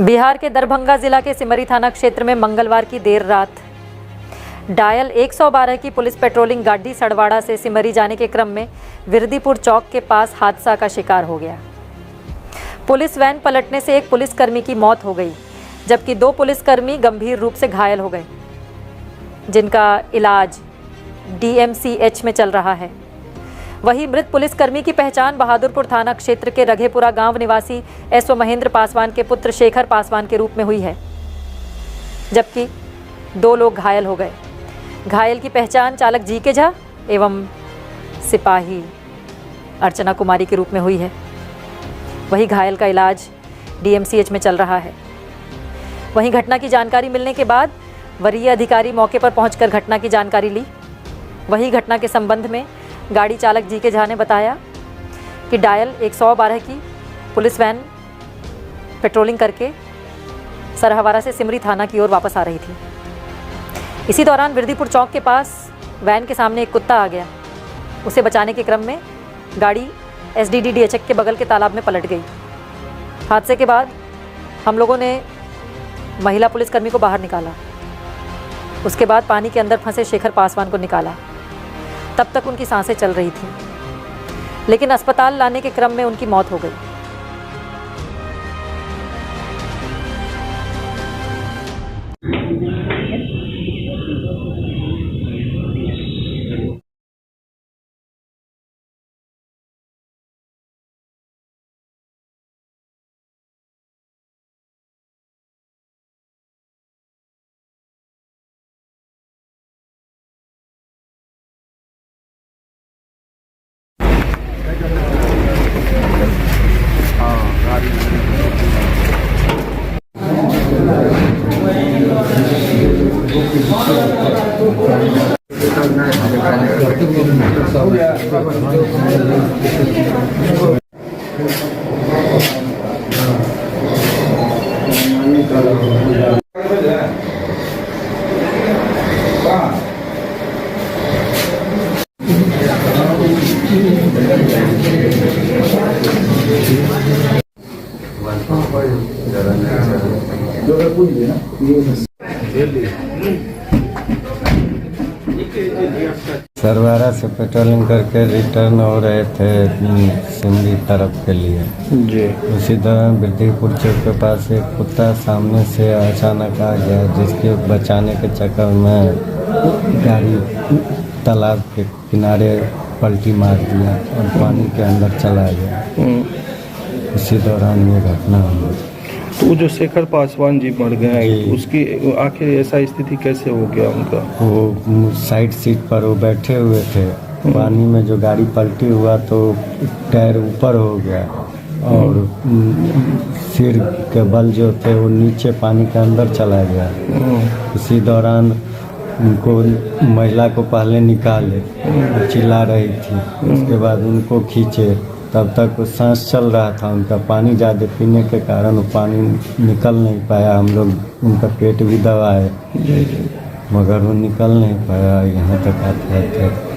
बिहार के दरभंगा जिला के सिमरी थाना क्षेत्र में मंगलवार की देर रात डायल 112 की पुलिस पेट्रोलिंग गाड़ी सड़वाड़ा से सिमरी जाने के क्रम में विरदीपुर चौक के पास हादसा का शिकार हो गया। पुलिस वैन पलटने से एक पुलिसकर्मी की मौत हो गई, जबकि 2 पुलिसकर्मी गंभीर रूप से घायल हो गए, जिनका इलाज DMCH में चल रहा है। वहीं मृत पुलिसकर्मी की पहचान बहादुरपुर थाना क्षेत्र के रघेपुरा गांव निवासी एसओ महेंद्र पासवान के पुत्र शेखर पासवान के रूप में हुई है, जबकि 2 लोग घायल हो गए। घायल की पहचान चालक जीके झा एवं सिपाही अर्चना कुमारी के रूप में हुई है। वहीं घायल का इलाज DMCH में चल रहा है। वहीं घटना की जानकारी मिलने के बाद वरीय अधिकारी मौके पर पहुंचकर घटना की जानकारी ली। वहीं घटना के संबंध में गाड़ी चालक जीके झा ने बताया कि डायल 112 की पुलिस वैन पेट्रोलिंग करके सरहवारा से सिमरी थाना की ओर वापस आ रही थी। इसी दौरान विरदीपुर चौक के पास वैन के सामने एक कुत्ता आ गया। उसे बचाने के क्रम में गाड़ी SDDDHK के बगल के तालाब में पलट गई। हादसे के बाद हम लोगों ने महिला पुलिसकर्मी को बाहर निकाला। उसके बाद पानी के अंदर फंसे शेखर पासवान को निकाला। तब तक उनकी सांसें चल रही थी, लेकिन अस्पताल लाने के क्रम में उनकी मौत हो गई। सरवारा से पेट्रोलिंग करके रिटर्न हो रहे थे सिमरी तरफ के लिए जी। उसी दौरान विरदीपुर चौक के पास एक कुत्ता सामने से अचानक आ गया, जिसके बचाने के चक्कर में गाड़ी तालाब के किनारे पलटी मार दिया और पानी के अंदर चला गया। उसी दौरान ये घटना हुई। तो वो जो शेखर पासवान जी मर गए, उसकी आखिर ऐसा स्थिति कैसे हो गया उनका? वो साइड सीट पर वो बैठे हुए थे। पानी में जो गाड़ी पलटी हुआ तो टायर ऊपर हो गया और सिर के बल जो थे वो नीचे पानी के अंदर चला गया। उसी दौरान उनको महिला को पहले निकाले, चिल्ला रही थी, उसके बाद उनको खींचे। तब तक वो सांस चल रहा था उनका, पानी ज़्यादा पीने के कारण वो पानी निकल नहीं पाया। हम लोग उनका पेट भी दबाए, मगर वो निकल नहीं पाया। यहाँ तक आते थे।